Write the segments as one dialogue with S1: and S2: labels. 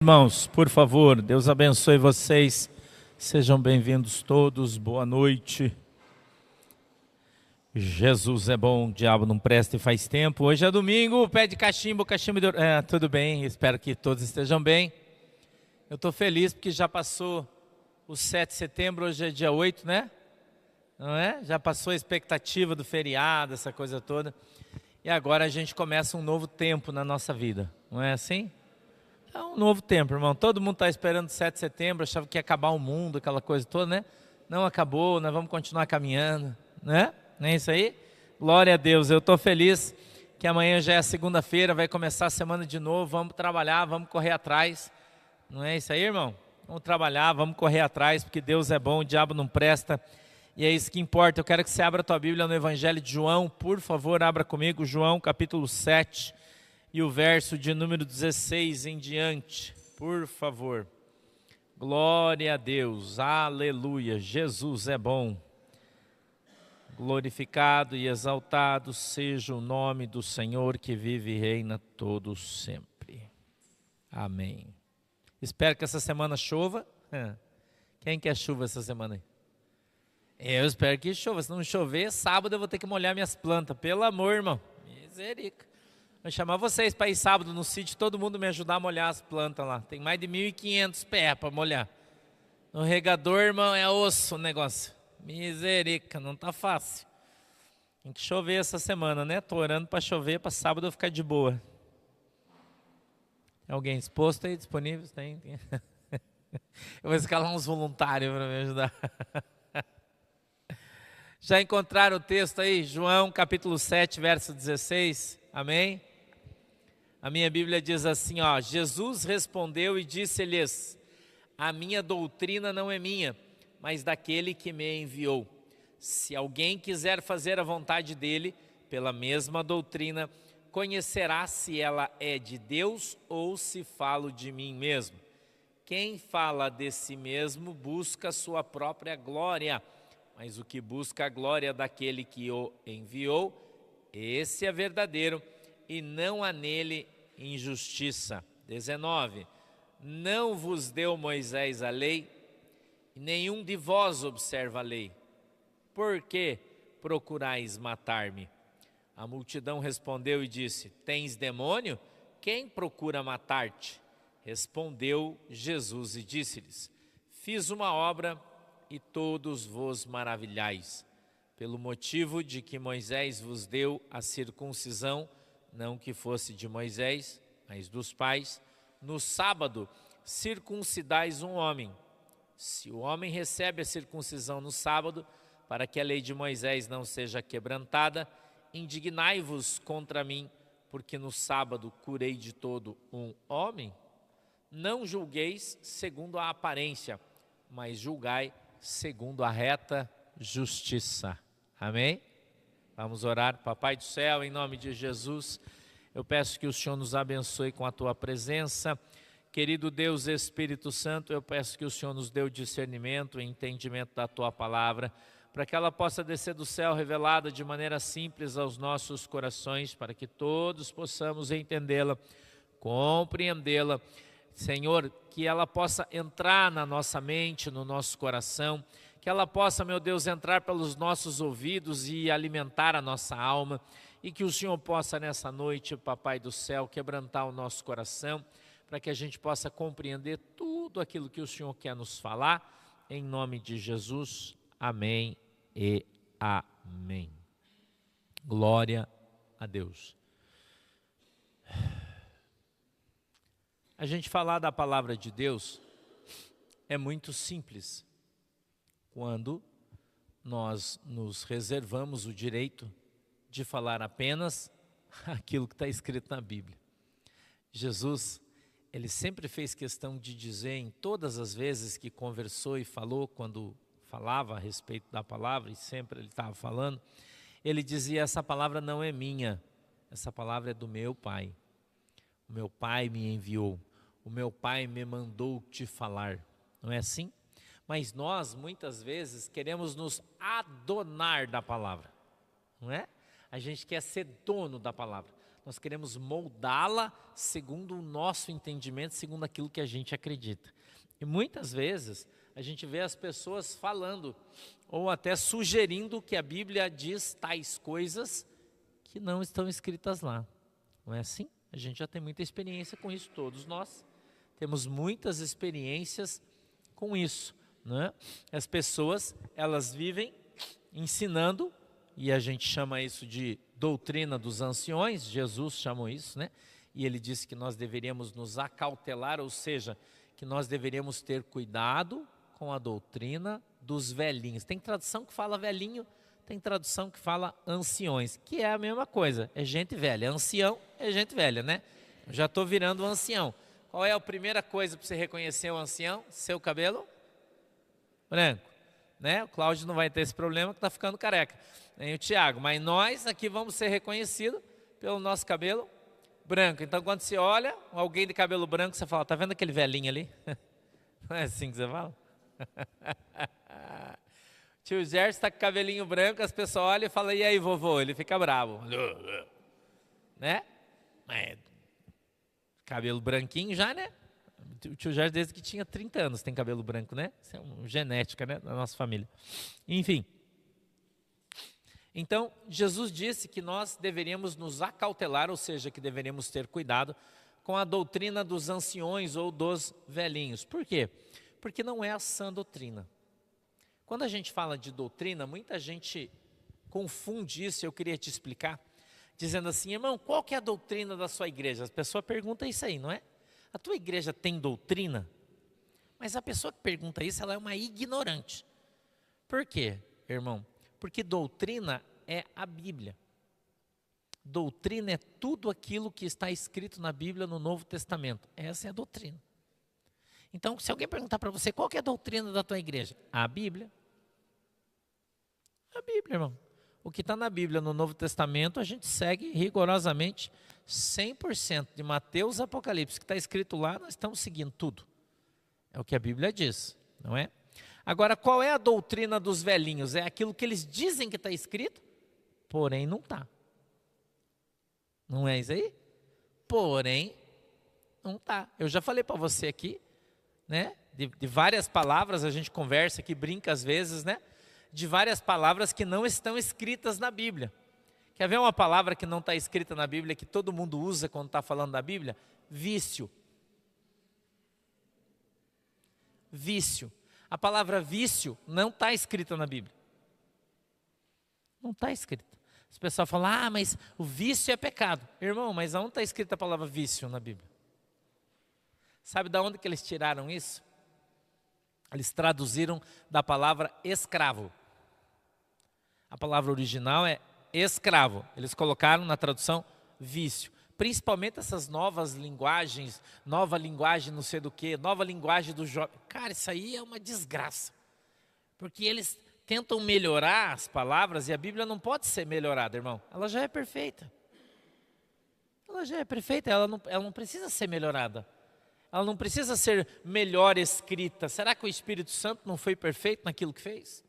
S1: Irmãos, por favor, Deus abençoe vocês, sejam bem-vindos todos, boa noite. Jesus é bom, o diabo não presta e faz tempo. Hoje é domingo, pé de cachimbo, tudo bem, espero que todos estejam bem. Eu estou feliz porque já passou o 7 de setembro, hoje é dia 8, né? Não é? Já passou a expectativa do feriado, essa coisa toda. E agora a gente começa um novo tempo na nossa vida, não é assim? É um novo tempo, irmão. Todo mundo está esperando 7 de setembro, achava que ia acabar o mundo, aquela coisa toda, né? Não acabou, nós vamos continuar caminhando, né? Não é isso aí? Glória a Deus, eu estou feliz que amanhã já é segunda-feira, vai começar a semana de novo, vamos trabalhar, vamos correr atrás. Não é isso aí, irmão? Vamos trabalhar, vamos correr atrás, porque Deus é bom, o diabo não presta. E é isso que importa. Eu quero que você abra a tua Bíblia no Evangelho de João, por favor, abra comigo, João capítulo 7. E o verso de número 16 em diante, por favor. Glória a Deus, aleluia, Jesus é bom. Glorificado e exaltado seja o nome do Senhor que vive e reina todo sempre. Amém. Espero que essa semana chova. Quem quer chuva essa semana aí? Eu espero que chova, se não chover, sábado eu vou ter que molhar minhas plantas, pelo amor, irmão. Misericórdia. Vou chamar vocês para ir sábado no sítio, todo mundo me ajudar a molhar as plantas lá. Tem mais de 1.500 pés para molhar. No regador, irmão, é osso o negócio. Misericórdia, não tá fácil. Tem que chover essa semana, né? Tô orando para chover, para sábado eu ficar de boa. Tem alguém disposto aí, disponível? Tem. Eu vou escalar uns voluntários para me ajudar. Já encontraram o texto aí? João capítulo 7, verso 16. Amém? A minha Bíblia diz assim, ó, Jesus respondeu e disse-lhes, a minha doutrina não é minha, mas daquele que me enviou. Se alguém quiser fazer a vontade dele, pela mesma doutrina, conhecerá se ela é de Deus ou se falo de mim mesmo. Quem fala de si mesmo busca sua própria glória, mas o que busca a glória daquele que o enviou, esse é verdadeiro, e não há nele injustiça. 19. Não vos deu Moisés a lei, e nenhum de vós observa a lei. Por que procurais matar-me? A multidão respondeu e disse, tens demônio? Quem procura matar-te? Respondeu Jesus e disse-lhes, fiz uma obra e todos vos maravilhais, pelo motivo de que Moisés vos deu a circuncisão, não que fosse de Moisés, mas dos pais, no sábado circuncidais um homem. Se o homem recebe a circuncisão no sábado, para que a lei de Moisés não seja quebrantada, indignai-vos contra mim, porque no sábado curei de todo um homem. Não julgueis segundo a aparência, mas julgai segundo a reta justiça. Amém? Vamos orar. Papai do céu, em nome de Jesus, eu peço que o Senhor nos abençoe com a tua presença. Querido Deus Espírito Santo, eu peço que o Senhor nos dê o discernimento e entendimento da tua palavra, para que ela possa descer do céu revelada de maneira simples aos nossos corações, para que todos possamos entendê-la, compreendê-la. Senhor, que ela possa entrar na nossa mente, no nosso coração, que ela possa, meu Deus, entrar pelos nossos ouvidos e alimentar a nossa alma, e que o Senhor possa nessa noite, Papai do céu, quebrantar o nosso coração, para que a gente possa compreender tudo aquilo que o Senhor quer nos falar, em nome de Jesus, amém e amém. Glória a Deus. A gente falar da palavra de Deus é muito simples, quando nós nos reservamos o direito de falar apenas aquilo que está escrito na Bíblia. Jesus, ele sempre fez questão de dizer em todas as vezes que conversou e falou, quando falava a respeito da palavra, e sempre ele estava falando, ele dizia, essa palavra não é minha, essa palavra é do meu Pai. O meu Pai me enviou, o meu Pai me mandou te falar, não é assim? Mas nós, muitas vezes, queremos nos adonar da palavra, não é? A gente quer ser dono da palavra. Nós queremos moldá-la segundo o nosso entendimento, segundo aquilo que a gente acredita. E muitas vezes a gente vê as pessoas falando ou até sugerindo que a Bíblia diz tais coisas que não estão escritas lá. Não é assim? A gente já tem muita experiência com isso, todos nós temos muitas experiências com isso, né? As pessoas, elas vivem ensinando, e a gente chama isso de doutrina dos anciões, Jesus chamou isso, né? E ele disse que nós deveríamos nos acautelar, ou seja, que nós deveríamos ter cuidado com a doutrina dos velhinhos. Tem tradução que fala velhinho, tem tradução que fala anciões, que é a mesma coisa, é gente velha. Ancião é gente velha, né? Eu já estou virando um ancião. Qual é a primeira coisa para você reconhecer um ancião? Seu cabelo branco, né? O Cláudio não vai ter esse problema que está ficando careca, nem o Tiago. Mas nós aqui vamos ser reconhecidos pelo nosso cabelo branco. Então, quando você olha alguém de cabelo branco, você fala, tá vendo aquele velhinho ali? Não é assim que você fala? Tio Gerson está com cabelinho branco, as pessoas olham e falam, e aí, vovô? Ele fica bravo, né? Cabelo branquinho já, né? O tio Gerson desde que tinha 30 anos tem cabelo branco, né? Isso é uma genética, né, da nossa família. Enfim. Então, Jesus disse que nós deveríamos nos acautelar, ou seja, que deveríamos ter cuidado com a doutrina dos anciões ou dos velhinhos. Por quê? Porque não é a sã doutrina. Quando a gente fala de doutrina, muita gente confunde isso, eu queria te explicar, dizendo assim, irmão, qual que é a doutrina da sua igreja? A pessoa pergunta isso aí, não é? A tua igreja tem doutrina? Mas a pessoa que pergunta isso, ela é uma ignorante. Por quê, irmão? Porque doutrina é a Bíblia. Doutrina é tudo aquilo que está escrito na Bíblia no Novo Testamento. Essa é a doutrina. Então, se alguém perguntar para você, qual que é a doutrina da tua igreja? A Bíblia. A Bíblia, irmão. O que está na Bíblia, no Novo Testamento, a gente segue rigorosamente 100%. De Mateus a Apocalipse, que está escrito lá, nós estamos seguindo tudo. É o que a Bíblia diz, não é? Agora, qual é a doutrina dos velhinhos? É aquilo que eles dizem que está escrito, porém não está. Não é isso aí? Porém, não está. Eu já falei para você aqui, né? De várias palavras, a gente conversa aqui, brinca às vezes, né? De várias palavras que não estão escritas na Bíblia. Quer ver uma palavra que não está escrita na Bíblia, que todo mundo usa quando está falando da Bíblia? Vício. Vício. A palavra vício não está escrita na Bíblia. Não está escrita. As pessoas falam, mas o vício é pecado. Irmão, mas aonde está escrita a palavra vício na Bíblia? Sabe de onde que eles tiraram isso? Eles traduziram da palavra escravo. A palavra original é escravo. Eles colocaram na tradução vício. Principalmente essas novas linguagens, nova linguagem não sei do que, nova linguagem do jovem. Cara, isso aí é uma desgraça. Porque eles tentam melhorar as palavras e a Bíblia não pode ser melhorada, irmão. Ela já é perfeita. Ela já é perfeita, ela não precisa ser melhorada. Ela não precisa ser melhor escrita. Será que o Espírito Santo não foi perfeito naquilo que fez?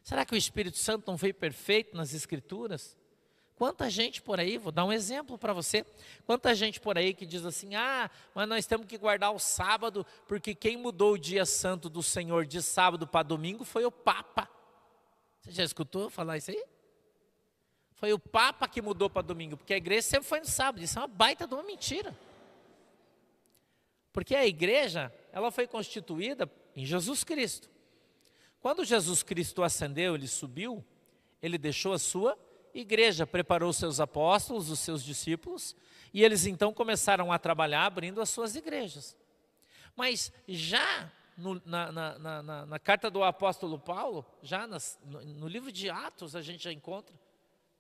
S1: Será que o Espírito Santo não foi perfeito nas Escrituras? Quanta gente por aí, vou dar um exemplo para você. Quanta gente por aí que diz assim, mas nós temos que guardar o sábado, porque quem mudou o dia santo do Senhor de sábado para domingo foi o Papa. Você já escutou falar isso aí? Foi o Papa que mudou para domingo, porque a igreja sempre foi no sábado. Isso é uma baita de uma mentira. Porque a igreja, ela foi constituída em Jesus Cristo. Quando Jesus Cristo ascendeu, ele subiu, ele deixou a sua igreja, preparou os seus apóstolos, os seus discípulos, e eles então começaram a trabalhar abrindo as suas igrejas. Mas já na carta do apóstolo Paulo, já no livro de Atos a gente já encontra,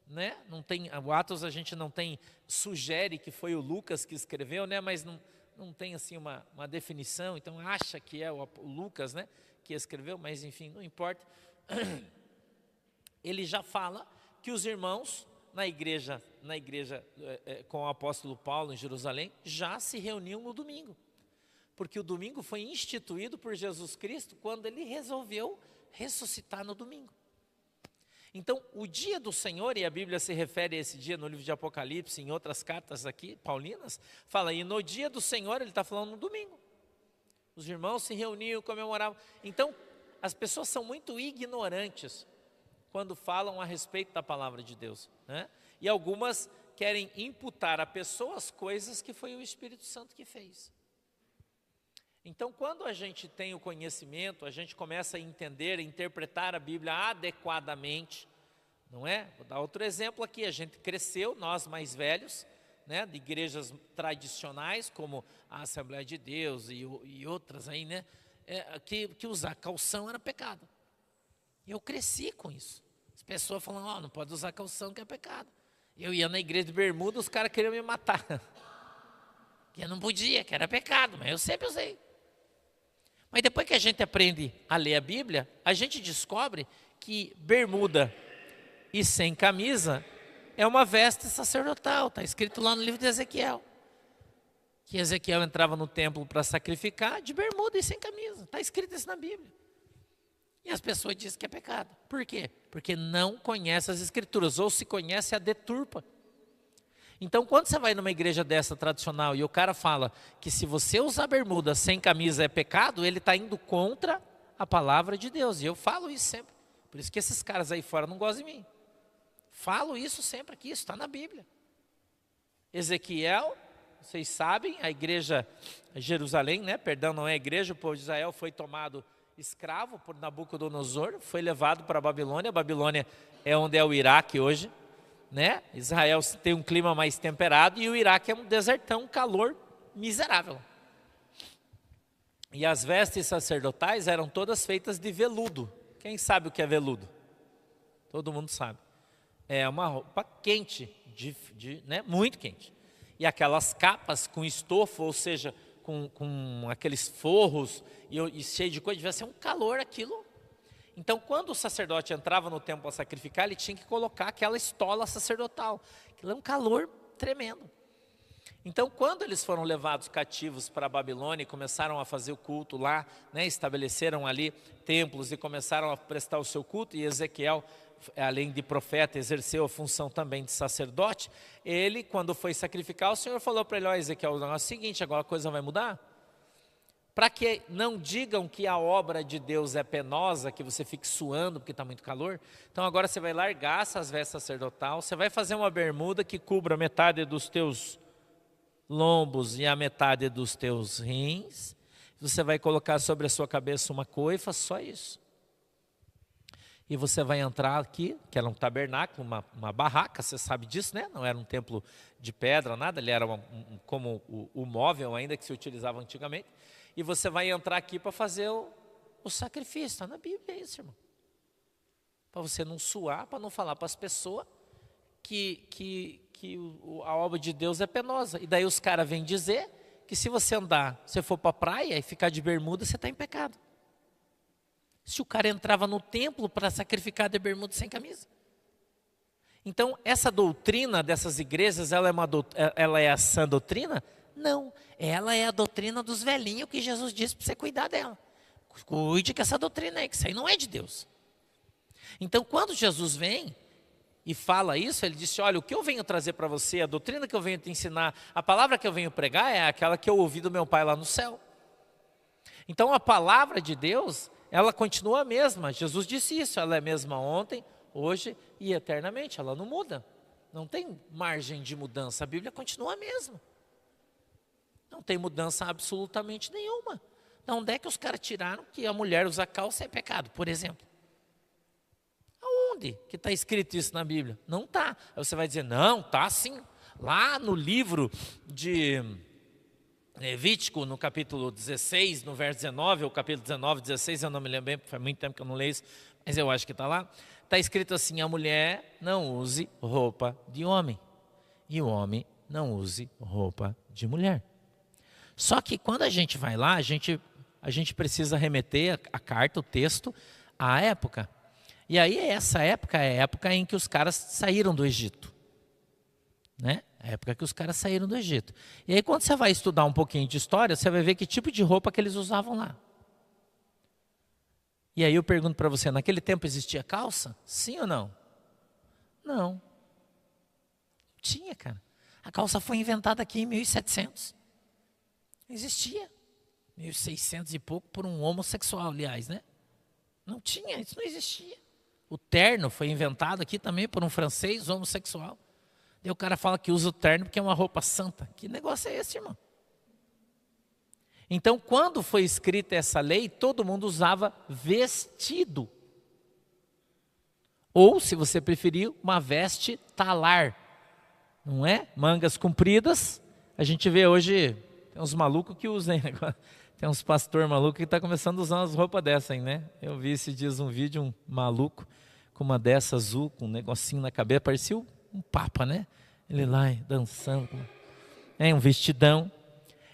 S1: né? Não tem, o Atos a gente não tem, sugere que foi o Lucas que escreveu, né? Mas não tem assim uma definição, então acha que é o Lucas, né, que escreveu, mas enfim, não importa. Ele já fala que os irmãos na igreja com o apóstolo Paulo em Jerusalém, já se reuniam no domingo. Porque o domingo foi instituído por Jesus Cristo quando ele resolveu ressuscitar no domingo. Então, o dia do Senhor, e a Bíblia se refere a esse dia no livro de Apocalipse, em outras cartas aqui, paulinas, fala, e no dia do Senhor, ele está falando no domingo. Os irmãos se reuniam, comemoravam. Então, as pessoas são muito ignorantes quando falam a respeito da palavra de Deus, né? E algumas querem imputar a pessoas coisas que foi o Espírito Santo que fez. Então, quando a gente tem o conhecimento, a gente começa a entender, a interpretar a Bíblia adequadamente, não é? Vou dar outro exemplo aqui, a gente cresceu, nós mais velhos, né, de igrejas tradicionais, como a Assembleia de Deus e outras aí, né, que usar calção era pecado. Eu cresci com isso. As pessoas falam, não pode usar calção que é pecado. Eu ia na igreja de bermuda, os caras queriam me matar. Que eu não podia, que era pecado, mas eu sempre usei. Mas depois que a gente aprende a ler a Bíblia, a gente descobre que bermuda e sem camisa é uma veste sacerdotal. Está escrito lá no livro de Ezequiel. Que Ezequiel entrava no templo para sacrificar de bermuda e sem camisa. Está escrito isso na Bíblia. E as pessoas dizem que é pecado. Por quê? Porque não conhece as Escrituras, ou se conhece, a deturpa. Então, quando você vai numa igreja dessa tradicional e o cara fala que se você usar bermuda sem camisa é pecado, ele está indo contra a palavra de Deus. E eu falo isso sempre. Por isso que esses caras aí fora não gostam de mim. Falo isso sempre aqui, isso está na Bíblia. Ezequiel, vocês sabem, a igreja Jerusalém, né? Perdão, não é a igreja, o povo de Israel foi tomado escravo por Nabucodonosor, foi levado para a Babilônia. A Babilônia é onde é o Iraque hoje. Né? Israel tem um clima mais temperado e o Iraque é um desertão, um calor miserável. E as vestes sacerdotais eram todas feitas de veludo. Quem sabe o que é veludo? Todo mundo sabe. É uma roupa quente, né? Muito quente. E aquelas capas com estofo, ou seja, com aqueles forros e cheio de coisa, devia ser um calor aquilo. Então, quando o sacerdote entrava no templo para sacrificar, ele tinha que colocar aquela estola sacerdotal. Aquilo é um calor tremendo. Então, quando eles foram levados cativos para a Babilônia e começaram a fazer o culto lá, né, estabeleceram ali templos e começaram a prestar o seu culto, e Ezequiel, além de profeta, exerceu a função também de sacerdote, ele, quando foi sacrificar, o Senhor falou para ele, Ezequiel, o negócio é o seguinte, agora a coisa vai mudar? Para que não digam que a obra de Deus é penosa, que você fique suando porque está muito calor. Então agora você vai largar essas vestes sacerdotal, você vai fazer uma bermuda que cubra metade dos teus lombos e a metade dos teus rins. Você vai colocar sobre a sua cabeça uma coifa, só isso. E você vai entrar aqui, que era um tabernáculo, uma barraca, você sabe disso, né? Não era um templo de pedra, nada, ele era como o móvel ainda que se utilizava antigamente. E você vai entrar aqui para fazer o sacrifício. Está na Bíblia isso, irmão. Para você não suar, para não falar para as pessoas que a obra de Deus é penosa. E daí os caras vêm dizer que se você andar, se for para a praia e ficar de bermuda, você está em pecado. Se o cara entrava no templo para sacrificar de bermuda sem camisa. Então, essa doutrina dessas igrejas, ela é a sã doutrina? Não, ela é a doutrina dos velhinhos que Jesus disse para você cuidar dela. Cuide que essa doutrina aí, que isso aí não é de Deus. Então, quando Jesus vem e fala isso, ele disse, olha, o que eu venho trazer para você, a doutrina que eu venho te ensinar, a palavra que eu venho pregar é aquela que eu ouvi do meu Pai lá no céu. Então, a palavra de Deus, ela continua a mesma. Jesus disse isso, ela é a mesma ontem, hoje e eternamente, ela não muda. Não tem margem de mudança, a Bíblia continua a mesma. Não tem mudança absolutamente nenhuma. Então, onde é que os caras tiraram que a mulher usar calça é pecado, por exemplo? Aonde que está escrito isso na Bíblia? Não está. Aí você vai dizer, não, está sim. Lá no livro de Levítico, no capítulo 16, no verso 19, ou capítulo 19, 16, eu não me lembro bem, porque faz muito tempo que eu não leio isso, mas eu acho que está lá. Está escrito assim, a mulher não use roupa de homem, e o homem não use roupa de mulher. Só que quando a gente vai lá, a gente precisa remeter a carta, o texto, à época. E aí essa época é a época em que os caras saíram do Egito. Né? A época que os caras saíram do Egito. E aí quando você vai estudar um pouquinho de história, você vai ver que tipo de roupa que eles usavam lá. E aí eu pergunto para você, naquele tempo existia calça? Sim ou não? Não. Tinha, cara. A calça foi inventada aqui em 1700. Não existia. 1600 e pouco por um homossexual, aliás, né? Não tinha, isso não existia. O terno foi inventado aqui também por um francês homossexual. E o cara fala que usa o terno porque é uma roupa santa. Que negócio é esse, irmão? Então, quando foi escrita essa lei, todo mundo usava vestido. Ou, se você preferir, uma veste talar. Não é? Mangas compridas. A gente vê hoje, tem uns malucos que usam, hein? Tem uns pastor maluco que está começando a usar umas roupas dessas aí, né? Eu vi esses dias um vídeo, um maluco com uma dessa azul, com um negocinho na cabeça, parecia um papa, né? Ele lá dançando, um vestidão.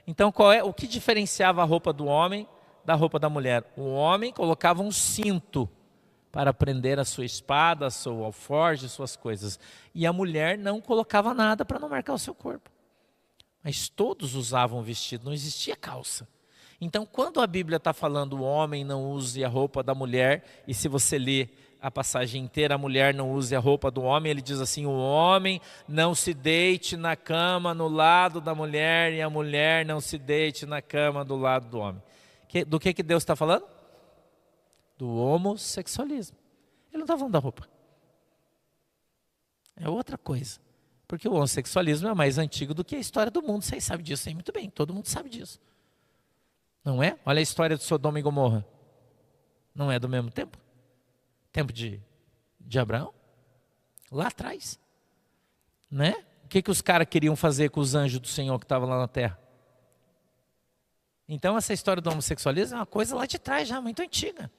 S1: Então, o que diferenciava a roupa do homem da roupa da mulher? O homem colocava um cinto para prender a sua espada, a sua alforje, suas coisas. E a mulher não colocava nada para não marcar o seu corpo. Mas todos usavam vestido, não existia calça. Então, quando a Bíblia está falando o homem não use a roupa da mulher, e se você ler a passagem inteira, a mulher não use a roupa do homem, ele diz assim, o homem não se deite na cama no lado da mulher, e a mulher não se deite na cama do lado do homem. Do que Deus está falando? Do homossexualismo. Ele não está falando da roupa. É outra coisa. Porque o homossexualismo é mais antigo do que a história do mundo, vocês sabem disso aí muito bem, todo mundo sabe disso. Não é? Olha a história de Sodoma e Gomorra. Não é do mesmo tempo? Tempo de Abraão? Lá atrás. Né? O que os caras queriam fazer com os anjos do Senhor que estavam lá na terra? Então essa história do homossexualismo é uma coisa lá de trás já, muito antiga.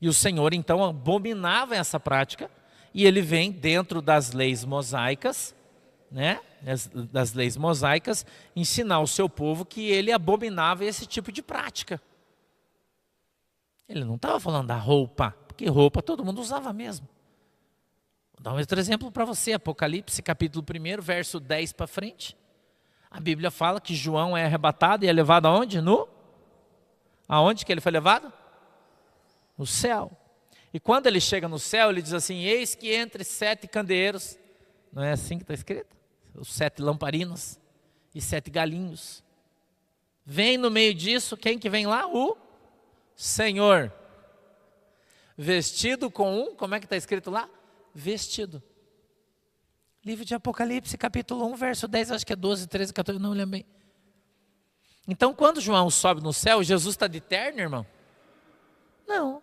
S1: E o Senhor então abominava essa prática, e ele vem dentro das leis mosaicas, né? Das leis mosaicas, ensinar ao seu povo que ele abominava esse tipo de prática. Ele não estava falando da roupa, porque roupa todo mundo usava mesmo. Vou dar um outro exemplo para você, Apocalipse capítulo 1, verso 10 para frente. A Bíblia fala que João é arrebatado e é levado aonde? Aonde que ele foi levado? No céu. E quando ele chega no céu, ele diz assim, eis que entre 7 candeeiros, não é assim que está escrito? Os 7 lamparinas e 7 galinhos. Vem no meio disso, quem que vem lá? O Senhor. Vestido com como é que está escrito lá? Vestido. Livro de Apocalipse, capítulo 1, verso 10, acho que é 12, 13, 14, não lembro bem. Então, quando João sobe no céu, Jesus está de terno, irmão? Não.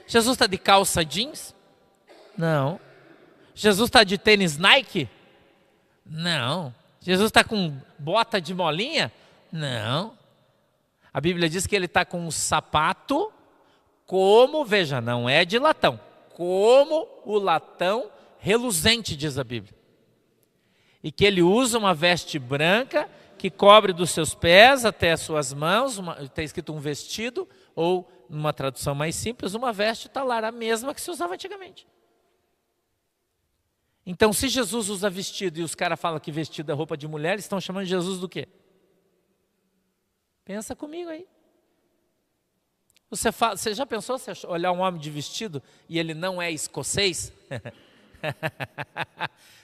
S1: Jesus está de calça jeans? Não. Jesus está de tênis Nike? Não. Jesus está com bota de molinha? Não. A Bíblia diz que ele está com um sapato como, veja, não é de latão, como o latão reluzente, diz a Bíblia. E que ele usa uma veste branca que cobre dos seus pés até as suas mãos, está escrito um vestido, ou numa tradução mais simples, uma veste talar, a mesma que se usava antigamente. Então, se Jesus usa vestido e os caras falam que vestido é roupa de mulher, eles estão chamando Jesus do quê? Pensa comigo aí. Você já pensou se olhar um homem de vestido e ele não é escocês?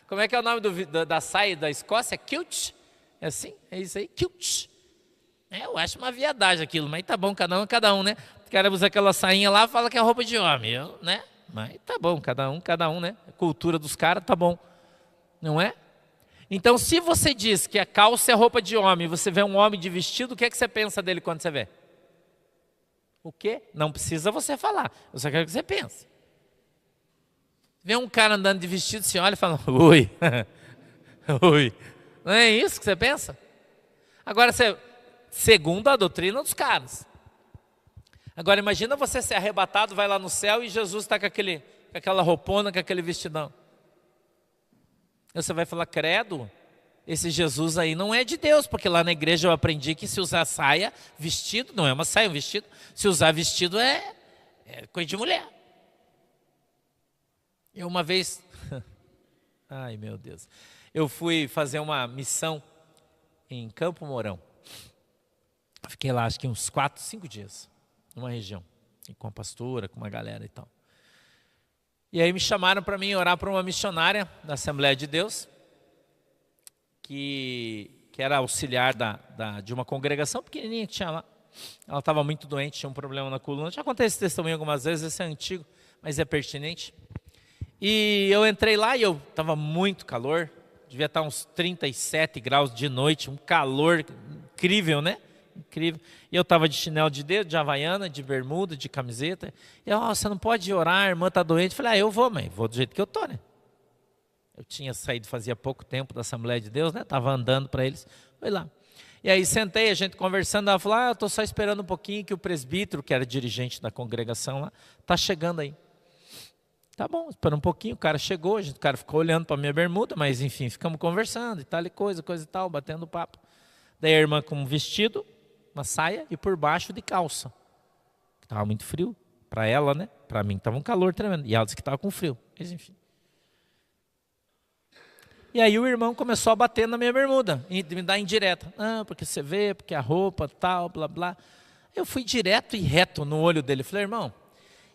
S1: Como é que é o nome da saia da Escócia? Kilt? É assim? É isso aí? Kilt. Eu acho uma viadagem aquilo, mas tá bom, cada um, né? O cara usa aquela sainha lá e fala que é roupa de homem, né? Mas tá bom, cada um, né? A cultura dos caras, tá bom. Não é? Então, se você diz que a calça é roupa de homem, você vê um homem de vestido, o que é que você pensa dele quando você vê? O quê? Não precisa você falar, eu só quero que você pense. Vê um cara andando de vestido, você olha e fala, oi, oi. Não é isso que você pensa? Agora, segundo a doutrina dos caras. Agora, imagina você ser arrebatado, vai lá no céu e Jesus está com aquela roupona, com aquele vestidão. E você vai falar, credo, esse Jesus aí não é de Deus, porque lá na igreja eu aprendi que se usar saia, vestido, não é uma saia, é um vestido, se usar vestido é coisa de mulher. Eu uma vez, ai meu Deus, eu fui fazer uma missão em Campo Mourão. Fiquei lá acho que uns 4, 5 dias, numa região, e com a pastora, com uma galera e tal. E aí me chamaram para mim orar para uma missionária da Assembleia de Deus, que era auxiliar de uma congregação pequenininha que tinha lá. Ela estava muito doente, tinha um problema na coluna. Já contei esse testemunho algumas vezes, esse é antigo, mas é pertinente. E eu entrei lá e eu estava muito calor, devia estar uns 37 graus de noite, um calor incrível, né? Incrível. E eu estava de chinelo de dedo, de havaiana, de bermuda, de camiseta. E eu, você não pode orar, a irmã está doente. Eu falei, eu vou, mãe, vou do jeito que eu estou, né? Eu tinha saído fazia pouco tempo da Assembleia de Deus, né? Estava andando para eles. Fui lá. E aí sentei, a gente conversando, ela falou, eu estou só esperando um pouquinho que o presbítero, que era dirigente da congregação lá, está chegando aí. Tá bom, espera um pouquinho, o cara chegou, o cara ficou olhando para a minha bermuda, mas enfim, ficamos conversando e tal, coisa e tal, batendo papo. Daí a irmã com um vestido, uma saia e por baixo de calça. Estava muito frio para ela, né? Para mim estava um calor tremendo. E ela disse que estava com frio, mas enfim. E aí o irmão começou a bater na minha bermuda, e me dar indireta. Porque você vê, porque a roupa, tal, blá, blá. Eu fui direto e reto no olho dele. Falei, irmão,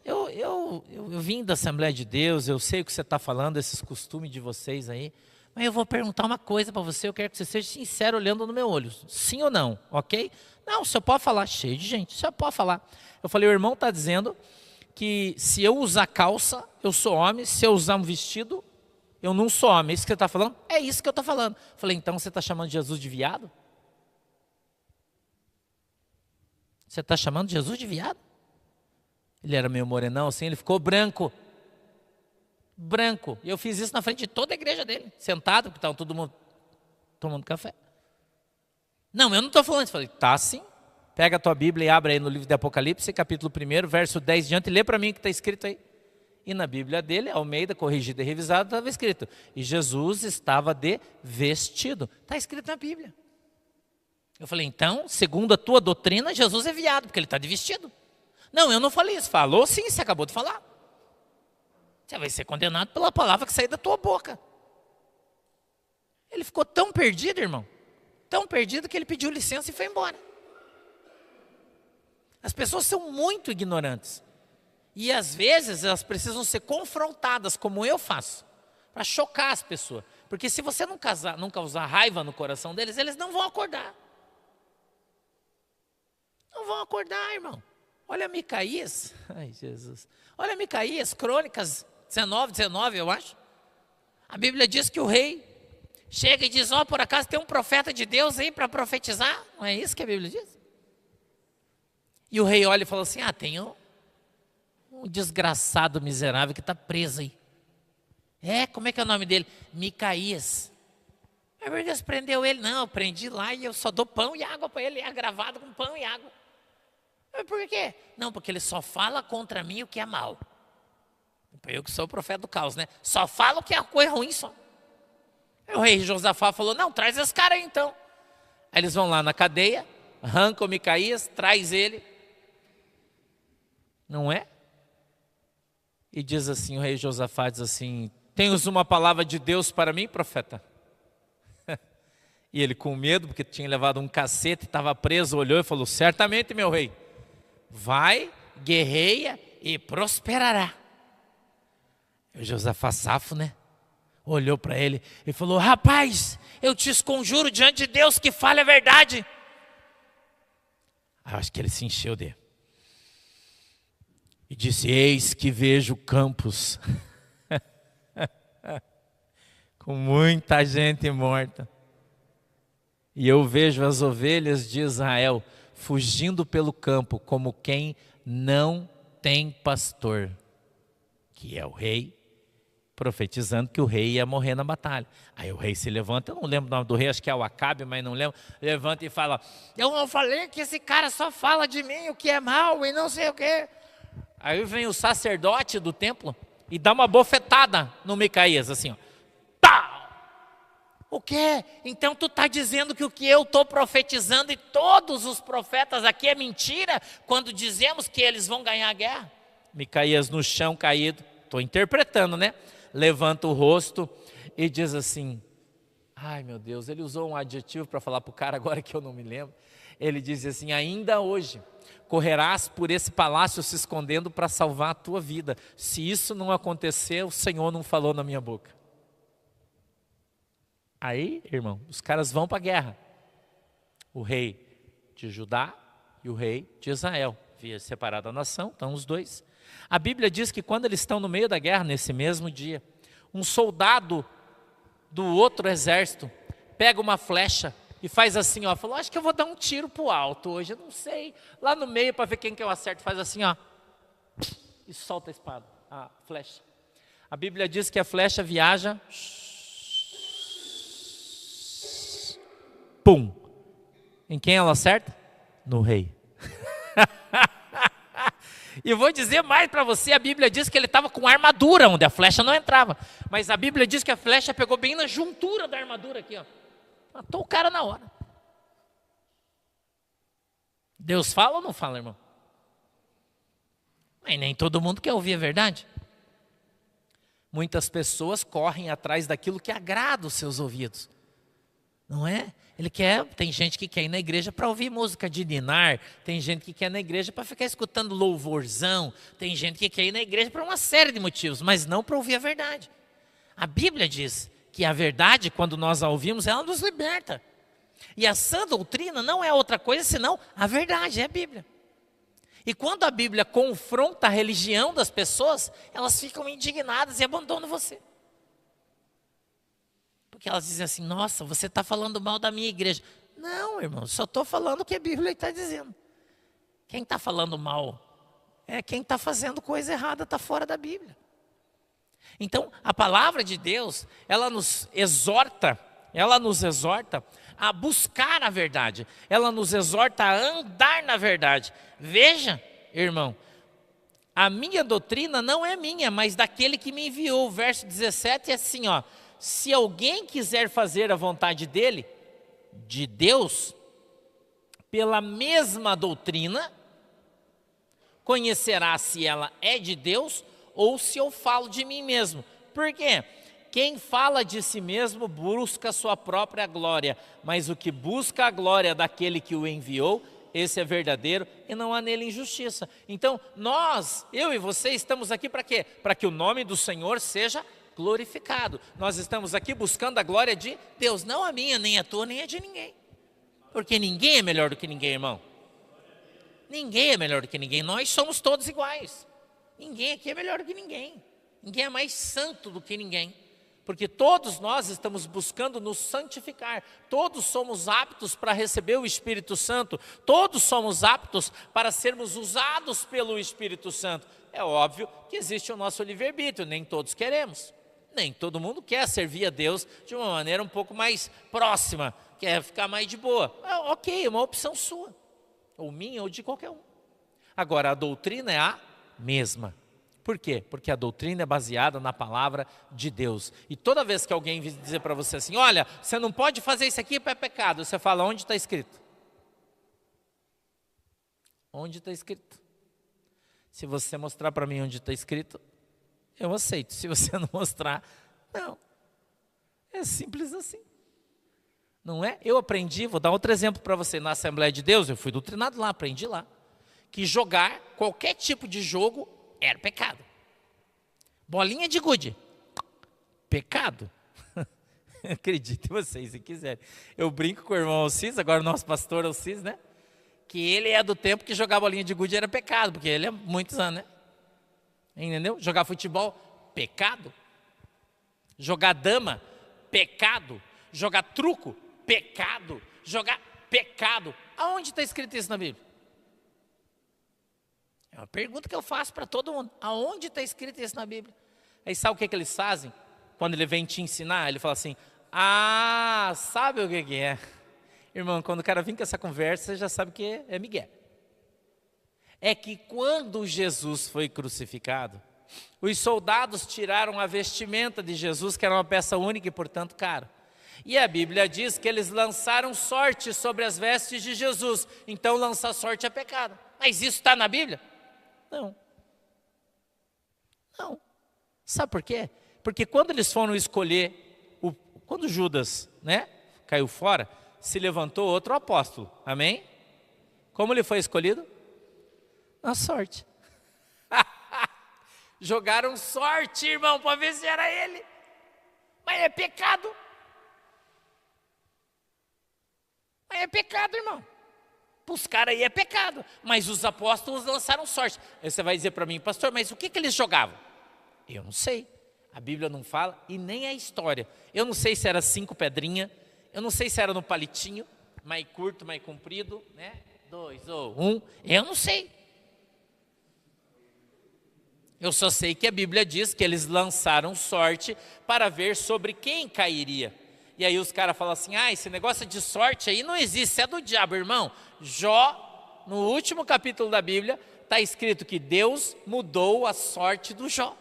S1: eu vim da Assembleia de Deus, eu sei o que você está falando, esses costumes de vocês aí, mas eu vou perguntar uma coisa para você, eu quero que você seja sincero olhando no meu olho. Sim ou não, ok? Não, o senhor pode falar, cheio de gente, o senhor pode falar. Eu falei, o irmão está dizendo que se eu usar calça, eu sou homem, se eu usar um vestido, eu não sou homem. É isso que você está falando? É isso que eu estou falando. Eu falei, então você está chamando Jesus de viado? Você está chamando Jesus de viado? Ele era meio morenão assim, ele ficou branco. Branco. E eu fiz isso na frente de toda a igreja dele, sentado, porque estava todo mundo tomando café. Não, eu não estou falando isso. Eu falei, tá sim. Pega a tua Bíblia e abre aí no livro de Apocalipse, capítulo 1, verso 10 diante, e lê para mim o que está escrito aí. E na Bíblia dele, Almeida, corrigida e revisada, estava escrito, e Jesus estava de vestido. Está escrito na Bíblia. Eu falei, então, segundo a tua doutrina, Jesus é viado, porque ele está de vestido. Não, eu não falei isso. Falou sim, você acabou de falar. Você vai ser condenado pela palavra que saiu da tua boca. Ele ficou tão perdido, irmão, tão perdido que ele pediu licença e foi embora. As pessoas são muito ignorantes. E às vezes elas precisam ser confrontadas, como eu faço, para chocar as pessoas. Porque se você não causar raiva no coração deles, eles não vão acordar. Não vão acordar, irmão. Olha Micaías, ai Jesus. Olha Micaías, Crônicas 19, eu acho. A Bíblia diz que o rei chega e diz, por acaso tem um profeta de Deus aí para profetizar? Não é isso que a Bíblia diz? E o rei olha e fala assim, tem um desgraçado miserável que está preso aí. Como é que é o nome dele? Micaías. Mas Deus prendeu ele? Não, eu prendi lá e eu só dou pão e água para ele, é gravado com pão e água. Mas por quê? Não, porque ele só fala contra mim o que é mal. Eu que sou o profeta do caos, né? Só fala o que é coisa ruim só. Aí o rei Josafá falou, não, traz esse cara aí então. Aí eles vão lá na cadeia, arrancam Micaías, traz ele. Não é? E diz assim, o rei Josafá diz assim, tens uma palavra de Deus para mim, profeta? E ele com medo, porque tinha levado um cacete, estava preso, olhou e falou, certamente meu rei, vai, guerreia e prosperará. E o Josafá safo, né? Olhou para ele e falou, rapaz, eu te conjuro diante de Deus que fale a verdade. Acho que ele se encheu de... E disse, eis que vejo campos com muita gente morta. E eu vejo as ovelhas de Israel fugindo pelo campo como quem não tem pastor. Que é o rei, profetizando que o rei ia morrer na batalha. Aí o rei se levanta, eu não lembro o nome do rei, acho que é o Acabe, mas não lembro. Levanta e fala, eu não falei que esse cara só fala de mim o que é mal e não sei o quê. Aí vem o sacerdote do templo e dá uma bofetada no Micaías, assim, ó. Tá! O quê? Então tu está dizendo que o que eu estou profetizando e todos os profetas aqui é mentira? Quando dizemos que eles vão ganhar a guerra? Micaías no chão caído, estou interpretando, né? Levanta o rosto e diz assim, ai meu Deus, ele usou um adjetivo para falar para o cara agora que eu não me lembro. Ele diz assim: ainda hoje correrás por esse palácio se escondendo para salvar a tua vida. Se isso não acontecer, o Senhor não falou na minha boca. Aí, irmão, os caras vão para a guerra. O rei de Judá e o rei de Israel. Havia separado a nação, então os dois. A Bíblia diz que quando eles estão no meio da guerra, nesse mesmo dia, um soldado do outro exército pega uma flecha e faz assim, ó, falou: acho que eu vou dar um tiro pro alto hoje, eu não sei, lá no meio para ver quem que eu acerto. Faz assim, ó, e solta a espada, a flecha. A Bíblia diz que a flecha viaja, pum. Em quem ela acerta? No rei. E eu vou dizer mais para você, a Bíblia diz que ele estava com armadura, onde a flecha não entrava. Mas a Bíblia diz que a flecha pegou bem na juntura da armadura aqui, ó. Matou o cara na hora. Deus fala ou não fala, irmão? Mas nem todo mundo quer ouvir a verdade. Muitas pessoas correm atrás daquilo que agrada os seus ouvidos. Não é? Tem gente que quer ir na igreja para ouvir música de ninar, tem gente que quer ir na igreja para ficar escutando louvorzão, tem gente que quer ir na igreja por uma série de motivos, mas não para ouvir a verdade. A Bíblia diz que a verdade, quando nós a ouvimos, ela nos liberta. E a sã doutrina não é outra coisa senão a verdade, é a Bíblia. E quando a Bíblia confronta a religião das pessoas, elas ficam indignadas e abandonam você. Porque elas dizem assim: nossa, você está falando mal da minha igreja. Não, irmão, só estou falando o que a Bíblia está dizendo. Quem está falando mal é quem está fazendo coisa errada, está fora da Bíblia. Então, a palavra de Deus, ela nos exorta a buscar a verdade. Ela nos exorta a andar na verdade. Veja, irmão, a minha doutrina não é minha, mas daquele que me enviou. O verso 17 é assim, ó: se alguém quiser fazer a vontade dele, de Deus, pela mesma doutrina, conhecerá se ela é de Deus ou se eu falo de mim mesmo. Por quê? Quem fala de si mesmo busca a sua própria glória, mas o que busca a glória daquele que o enviou, esse é verdadeiro e não há nele injustiça. Então, eu e você estamos aqui para quê? Para que o nome do Senhor seja glorificado. Nós estamos aqui buscando a glória de Deus, não a minha, nem a tua, nem a de ninguém. Porque ninguém é melhor do que ninguém, irmão. Ninguém é melhor do que ninguém, nós somos todos iguais. Ninguém aqui é melhor do que ninguém. Ninguém é mais santo do que ninguém. Porque todos nós estamos buscando nos santificar. Todos somos aptos para receber o Espírito Santo. Todos somos aptos para sermos usados pelo Espírito Santo. É óbvio que existe o nosso livre-arbítrio, nem todos queremos. Nem todo mundo quer servir a Deus de uma maneira um pouco mais próxima, quer ficar mais de boa. Ok, é uma opção sua, ou minha, ou de qualquer um. Agora, a doutrina é a mesma. Por quê? Porque a doutrina é baseada na palavra de Deus. E toda vez que alguém vir dizer para você assim: olha, você não pode fazer isso aqui porque é pecado, você fala: onde está escrito? Onde está escrito? Se você mostrar para mim onde está escrito, eu aceito. Se você não mostrar, não. É simples assim. Não é? Eu aprendi, vou dar outro exemplo para você. Na Assembleia de Deus, eu fui doutrinado lá, aprendi lá, que jogar qualquer tipo de jogo era pecado. Bolinha de gude, pecado. Acredite vocês, se quiserem. Eu brinco com o irmão Alcides, agora o nosso pastor Alcides, né? Que ele é do tempo que jogar bolinha de gude era pecado, porque ele é muitos anos, né? Entendeu? Jogar futebol, pecado. Jogar dama, pecado. Jogar truco, pecado. Jogar pecado. Aonde está escrito isso na Bíblia? É uma pergunta que eu faço para todo mundo. Aonde está escrito isso na Bíblia? Aí sabe o que eles fazem? Quando ele vem te ensinar, ele fala assim: ah, sabe o que é? Irmão, quando o cara vem com essa conversa, você já sabe que é migué. É que quando Jesus foi crucificado, os soldados tiraram a vestimenta de Jesus, que era uma peça única e portanto cara. E a Bíblia diz que eles lançaram sorte sobre as vestes de Jesus. Então lançar sorte é pecado. Mas isso está na Bíblia? Não. Não. Sabe por quê? Porque quando eles foram escolher, quando Judas, né, caiu fora, se levantou outro apóstolo. Amém? Como ele foi escolhido? Na sorte. Jogaram sorte, irmão, para ver se era ele. Mas é pecado. Mas é pecado, irmão. Para os caras aí é pecado. Mas os apóstolos lançaram sorte. Aí você vai dizer para mim, pastor, mas o que eles jogavam? Eu não sei. A Bíblia não fala e nem a história. Eu não sei se era 5 pedrinhas. Eu não sei se era no palitinho, mais curto, mais comprido, né? 2 ou 1. Eu não sei. Eu só sei que a Bíblia diz que eles lançaram sorte para ver sobre quem cairia. E aí os caras falam assim, esse negócio de sorte aí não existe, isso é do diabo, irmão. Jó, no último capítulo da Bíblia, está escrito que Deus mudou a sorte do Jó.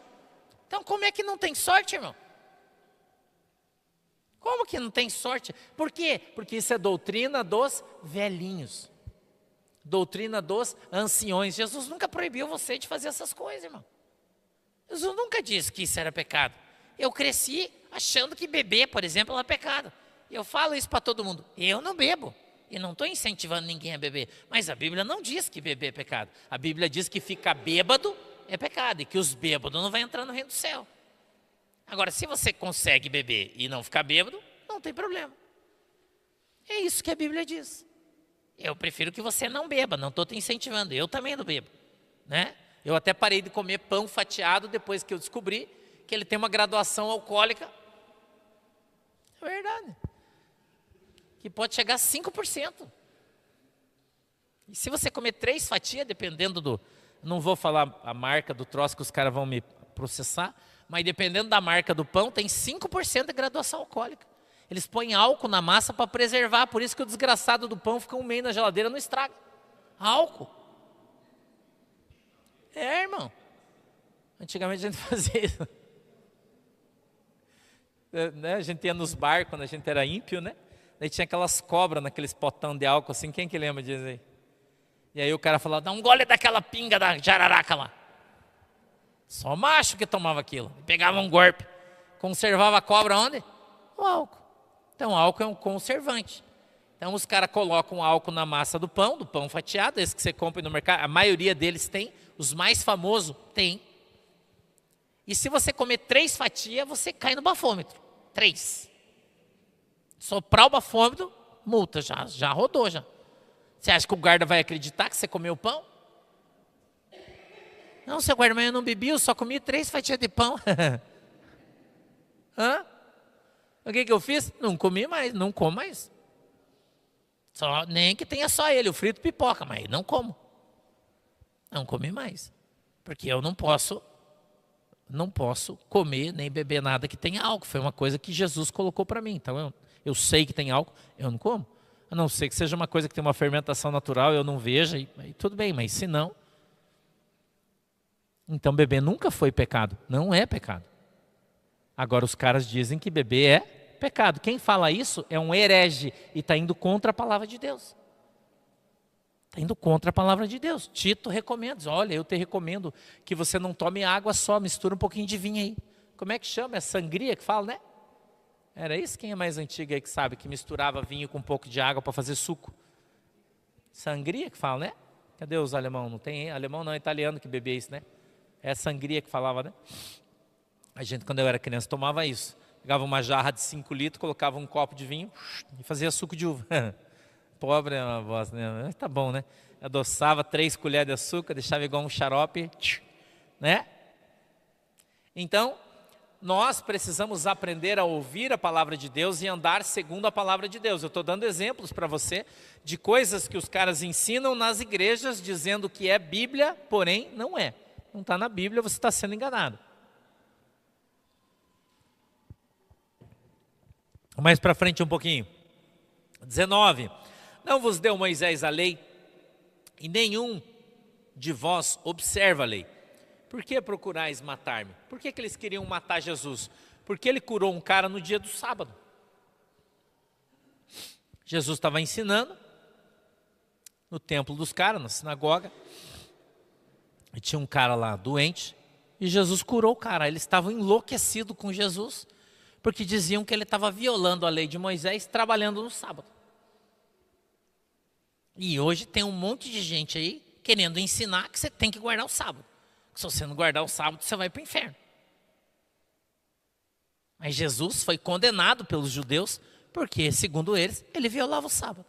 S1: Então como é que não tem sorte, irmão? Como que não tem sorte? Por quê? Porque isso é doutrina dos velhinhos. Doutrina dos anciões. Jesus nunca proibiu você de fazer essas coisas, irmão. Jesus nunca disse que isso era pecado. Eu cresci achando que beber, por exemplo, era pecado. Eu falo isso para todo mundo. Eu não bebo. E não estou incentivando ninguém a beber. Mas a Bíblia não diz que beber é pecado. A Bíblia diz que ficar bêbado é pecado. E que os bêbados não vão entrar no reino do céu. Agora, se você consegue beber e não ficar bêbado, não tem problema. É isso que a Bíblia diz. Eu prefiro que você não beba. Não estou te incentivando. Eu também não bebo, né? Eu até parei de comer pão fatiado depois que eu descobri que ele tem uma graduação alcoólica. É verdade. Que pode chegar a 5%. E se você comer 3 fatias, dependendo do... Não vou falar a marca do troço que os caras vão me processar, mas dependendo da marca do pão, tem 5% de graduação alcoólica. Eles põem álcool na massa para preservar, por isso que o desgraçado do pão fica um mês na geladeira e não estraga. Álcool. É, irmão. Antigamente a gente fazia isso. A gente ia nos bar quando a gente era ímpio, né? Daí tinha aquelas cobras naqueles potão de álcool assim. Quem que lembra disso aí? E aí o cara falava, dá um gole daquela pinga da jararaca lá. Só macho que tomava aquilo. Pegava um golpe. Conservava a cobra onde? O álcool. Então o álcool é um conservante. Então os caras colocam álcool na massa do pão fatiado, esse que você compra no mercado, a maioria deles tem, os mais famosos tem. E se você comer 3 fatias, você cai no bafômetro. 3. Soprar o bafômetro, multa, já rodou já. Você acha que o guarda vai acreditar que você comeu pão? Não, seu guarda, mas eu não bebi, eu só comi 3 fatias de pão. Hã? O que eu fiz? Não comi mais, não como mais. Nem que tenha só ele, o frito pipoca, mas não como. Não comi mais. Porque eu não posso comer nem beber nada que tenha álcool. Foi uma coisa que Jesus colocou para mim. Então eu sei que tem álcool, eu não como. A não ser que seja uma coisa que tem uma fermentação natural, eu não veja, e tudo bem, mas se não... Então beber nunca foi pecado, não é pecado. Agora os caras dizem que beber é pecado. Quem fala isso é um herege e está indo contra a palavra de Deus. Está indo contra a palavra de Deus. Tito recomenda, olha, eu te recomendo que você não tome água só, mistura um pouquinho de vinho aí. Como é que chama? É sangria que fala, né? Era isso? Quem é mais antigo aí que sabe, que misturava vinho com um pouco de água para fazer suco? Sangria que fala, né? Cadê os alemão? Não tem alemão não, é italiano que bebia isso, né? É sangria que falava, né? A gente, quando eu era criança, tomava isso. Pegava uma jarra de 5 litros, colocava um copo de vinho e fazia suco de uva. Pobre é uma voz, né? Mas tá bom, né? Adoçava 3 colheres de açúcar, deixava igual um xarope, né? Então, nós precisamos aprender a ouvir a palavra de Deus e andar segundo a palavra de Deus. Eu estou dando exemplos para você de coisas que os caras ensinam nas igrejas, dizendo que é Bíblia, porém não é. Não está na Bíblia, você está sendo enganado. Mais para frente um pouquinho. 19. Não vos deu Moisés a lei, e nenhum de vós observa a lei. Por que procurais matar-me? Por que eles queriam matar Jesus? Porque ele curou um cara no dia do sábado. Jesus estava ensinando no templo dos caras, na sinagoga. E tinha um cara lá doente, e Jesus curou o cara. Eles estavam enlouquecidos com Jesus, porque diziam que ele estava violando a lei de Moisés, trabalhando no sábado. E hoje tem um monte de gente aí querendo ensinar que você tem que guardar o sábado. Se você não guardar o sábado, você vai para o inferno. Mas Jesus foi condenado pelos judeus porque, segundo eles, ele violava o sábado.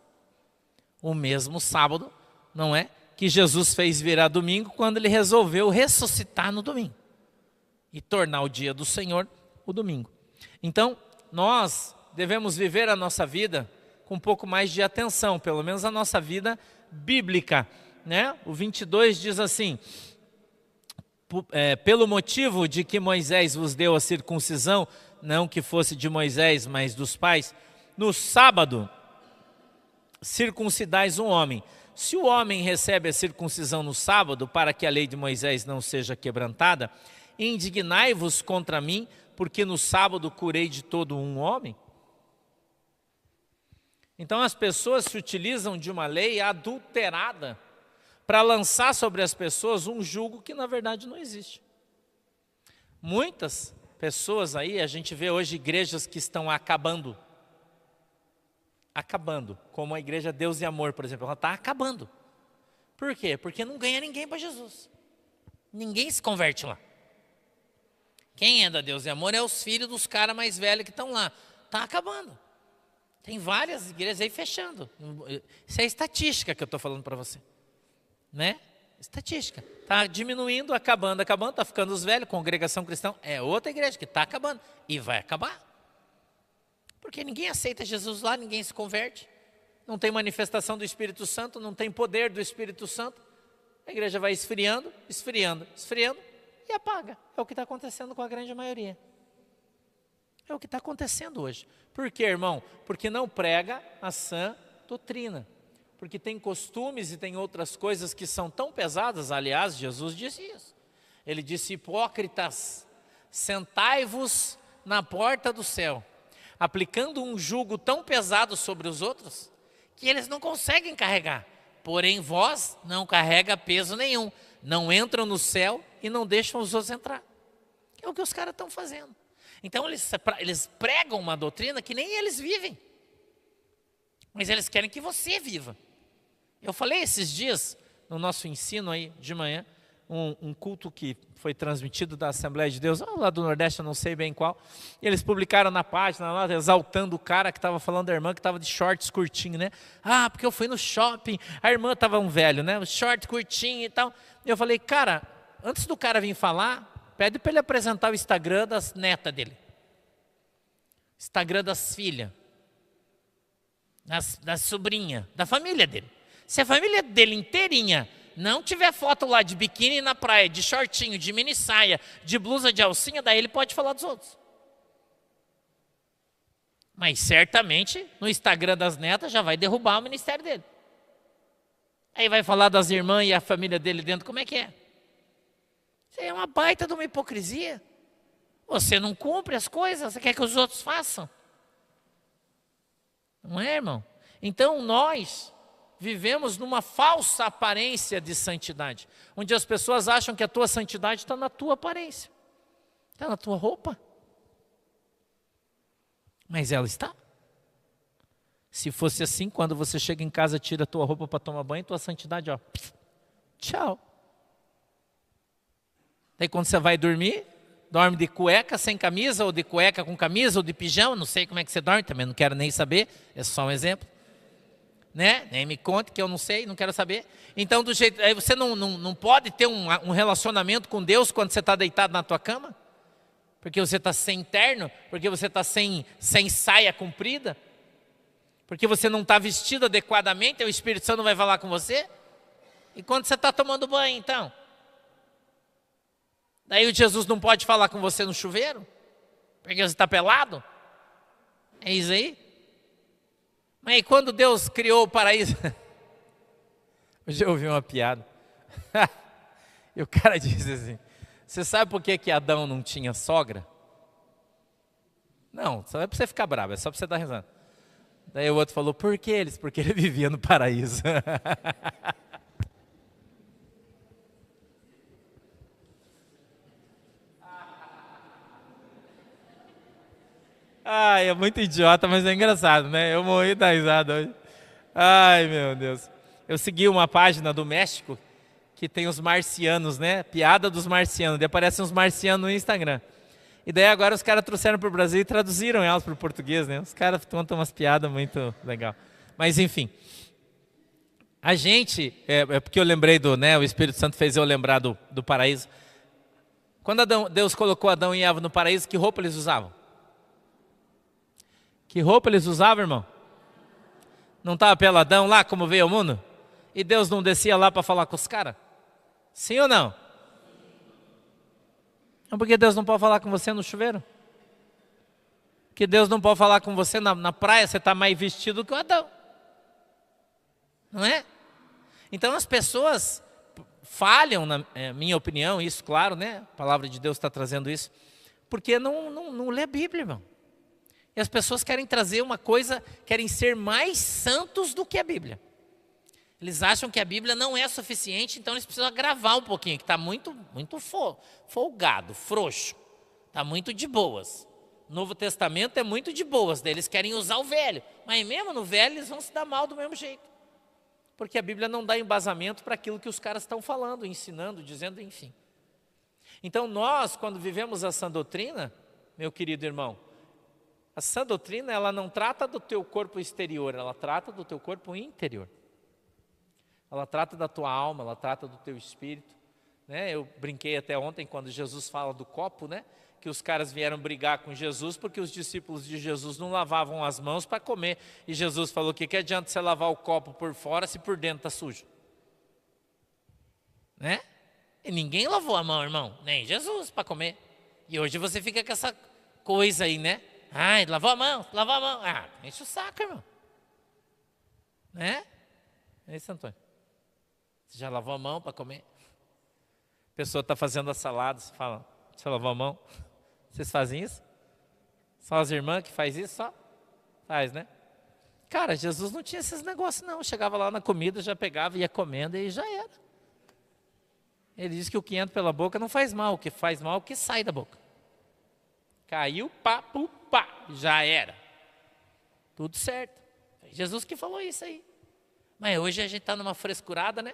S1: O mesmo sábado, não é, que Jesus fez virar domingo quando ele resolveu ressuscitar no domingo e tornar o dia do Senhor o domingo. Então, nós devemos viver a nossa vida com um pouco mais de atenção, pelo menos a nossa vida bíblica, né? O 22 diz assim: pelo motivo de que Moisés vos deu a circuncisão, não que fosse de Moisés, mas dos pais, no sábado circuncidais um homem. Se o homem recebe a circuncisão no sábado, para que a lei de Moisés não seja quebrantada, indignai-vos contra mim, porque no sábado curei de todo um homem. Então as pessoas se utilizam de uma lei adulterada para lançar sobre as pessoas um jugo que na verdade não existe. Muitas pessoas aí, a gente vê hoje igrejas que estão acabando, como a igreja Deus e Amor, por exemplo, ela está acabando. Por quê? Porque não ganha ninguém para Jesus. Ninguém se converte lá. Quem é da Deus e Amor é os filhos dos caras mais velhos que estão lá. Está acabando. Tem várias igrejas aí fechando. Isso é estatística que eu estou falando para você. Né? Estatística. Está diminuindo, acabando, está ficando os velhos. Congregação Cristã é outra igreja que está acabando. E vai acabar. Porque ninguém aceita Jesus lá, ninguém se converte. Não tem manifestação do Espírito Santo, não tem poder do Espírito Santo. A igreja vai esfriando e apaga. É o que está acontecendo com a grande maioria. É o que está acontecendo hoje. Por quê, irmão? Porque não prega a sã doutrina. Porque tem costumes e tem outras coisas que são tão pesadas. Aliás, Jesus disse isso. Ele disse: hipócritas, sentai-vos na porta do céu, aplicando um jugo tão pesado sobre os outros, que eles não conseguem carregar. Porém, vós não carrega peso nenhum. Não entram no céu e não deixam os outros entrar. É o que os caras estão fazendo. Então, eles pregam uma doutrina que nem eles vivem. Mas eles querem que você viva. Eu falei esses dias, no nosso ensino aí de manhã, um culto que foi transmitido da Assembleia de Deus, lá do Nordeste, eu não sei bem qual. E eles publicaram na página lá, exaltando o cara que estava falando da irmã, que estava de shorts curtinho, né? Ah, porque eu fui no shopping, a irmã estava um velho, né? Short curtinho e tal. E eu falei, cara, antes do cara vir falar, pede para ele apresentar o Instagram das netas dele. Instagram das filhas. Das sobrinhas, da família dele. Se a família dele inteirinha não tiver foto lá de biquíni na praia, de shortinho, de mini saia, de blusa de alcinha, daí ele pode falar dos outros. Mas certamente no Instagram das netas já vai derrubar o ministério dele. Aí vai falar das irmãs e a família dele dentro, como é que é? Isso é uma baita de uma hipocrisia. Você não cumpre as coisas, você quer que os outros façam. Não é, irmão? Então nós vivemos numa falsa aparência de santidade, onde as pessoas acham que a tua santidade está na tua aparência, está na tua roupa. Mas ela está. Se fosse assim, quando você chega em casa, tira a tua roupa para tomar banho, tua santidade, ó, tchau. Daí quando você vai dormir, dorme de cueca sem camisa, ou de cueca com camisa, ou de pijama, não sei como é que você dorme, também não quero nem saber, é só um exemplo. Né? Nem me conte que eu não sei, não quero saber. Então, do jeito, aí você não pode ter um relacionamento com Deus quando você está deitado na tua cama? Porque você está sem terno? Porque você está sem saia comprida? Porque você não está vestido adequadamente, o Espírito Santo não vai falar com você? E quando você está tomando banho, então? Daí o Jesus não pode falar com você no chuveiro? Porque você está pelado? É isso aí? Mas e quando Deus criou o paraíso? Hoje eu ouvi uma piada. E o cara disse assim: você sabe por que Adão não tinha sogra? Não, só é para você ficar bravo, é só para você dar risada. Daí o outro falou: por que eles? Porque ele vivia no paraíso. Ai, é muito idiota, mas é engraçado, né? Eu morri da risada hoje. Ai, meu Deus. Eu segui uma página do México que tem os marcianos, né? Piada dos marcianos. Daí aparecem os marcianos no Instagram. E daí agora os caras trouxeram para o Brasil e traduziram elas para o português, né? Os caras contam umas piadas muito legal. Mas enfim, a gente, é porque eu lembrei né? O Espírito Santo fez eu lembrar do paraíso. Quando Deus colocou Adão e Eva no paraíso, que roupa eles usavam? Que roupa eles usavam, irmão? Não estava peladão lá como veio ao mundo? E Deus não descia lá para falar com os caras? Sim ou não? Não, porque Deus não pode falar com você no chuveiro? Porque Deus não pode falar com você na praia, você está mais vestido que o Adão. Não é? Então as pessoas falham, na minha opinião, isso claro, né? A palavra de Deus está trazendo isso, porque não lê a Bíblia, irmão. E as pessoas querem trazer uma coisa, querem ser mais santos do que a Bíblia. Eles acham que a Bíblia não é suficiente, então eles precisam agravar um pouquinho, que está muito folgado, frouxo. Está muito de boas. O Novo Testamento é muito de boas, daí eles querem usar o velho. Mas mesmo no velho eles vão se dar mal do mesmo jeito. Porque a Bíblia não dá embasamento para aquilo que os caras estão falando, ensinando, dizendo, enfim. Então nós, quando vivemos a sã doutrina, meu querido irmão, a sã doutrina, ela não trata do teu corpo exterior, ela trata do teu corpo interior. Ela trata da tua alma, ela trata do teu espírito. Né? Eu brinquei até ontem, quando Jesus fala do copo, né? Que os caras vieram brigar com Jesus, porque os discípulos de Jesus não lavavam as mãos para comer. E Jesus falou que adianta você lavar o copo por fora, se por dentro está sujo? Né? E ninguém lavou a mão, irmão, nem Jesus para comer. E hoje você fica com essa coisa aí, né? Ai, lavou a mão, lavou a mão. Ah, enche o saco, irmão. Né? É isso, Antônio. Você já lavou a mão para comer? A pessoa está fazendo a salada, você fala, você lavou a mão? Vocês fazem isso? Só as irmãs que faz isso? Só? Faz, né? Cara, Jesus não tinha esses negócios não. Chegava lá na comida, já pegava, ia comendo e já era. Ele diz que o que entra pela boca não faz mal, o que faz mal é o que sai da boca. Caiu, pá, pu, pá, já era. Tudo certo. Jesus que falou isso aí. Mas hoje a gente está numa frescurada, né?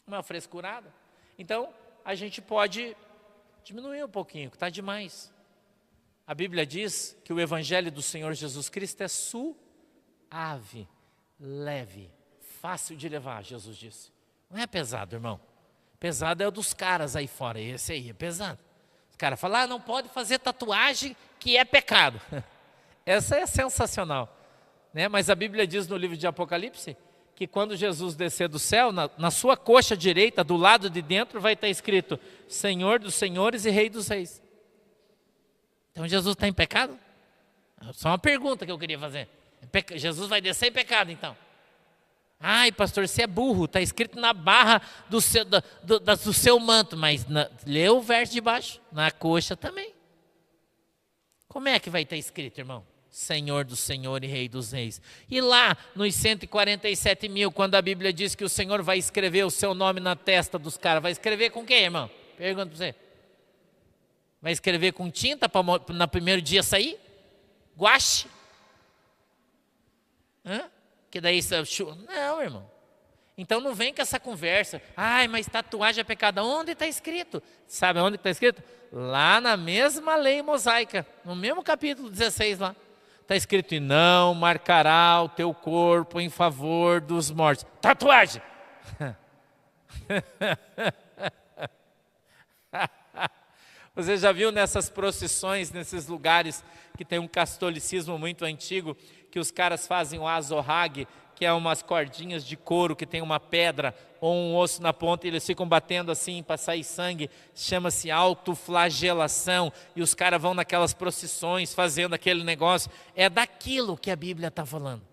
S1: Uma frescurada. Então, a gente pode diminuir um pouquinho, que está demais. A Bíblia diz que o Evangelho do Senhor Jesus Cristo é suave, leve, fácil de levar, Jesus disse. Não é pesado, irmão. Pesado é o dos caras aí fora, esse aí é pesado. Os caras falam, não pode fazer tatuagem que é pecado. Essa é sensacional. Né? Mas a Bíblia diz no livro de Apocalipse, que quando Jesus descer do céu, na sua coxa direita, do lado de dentro, vai estar escrito, Senhor dos senhores e Rei dos reis. Então Jesus está em pecado? Só uma pergunta que eu queria fazer. Jesus vai descer em pecado então? Ai, pastor, você é burro, está escrito na barra do seu manto, mas lê o verso de baixo, na coxa também. Como é que vai estar escrito, irmão? Senhor do Senhor e Rei dos reis. E lá nos 147 mil, quando a Bíblia diz que o Senhor vai escrever o seu nome na testa dos caras, vai escrever com quem, irmão? Pergunto para você. Vai escrever com tinta para no primeiro dia sair? Guache? Que daí não, irmão. Então não vem com essa conversa. Ai, mas tatuagem é pecado. Onde está escrito? Sabe onde está escrito? Lá na mesma lei mosaica, no mesmo capítulo 16 lá. Está escrito, e não marcará o teu corpo em favor dos mortos. Tatuagem! Você já viu nessas procissões, nesses lugares que tem um catolicismo muito antigo, que os caras fazem o azorrague, que é umas cordinhas de couro que tem uma pedra ou um osso na ponta e eles ficam batendo assim para sair sangue, chama-se autoflagelação, e os caras vão naquelas procissões fazendo aquele negócio. É daquilo que a Bíblia está falando,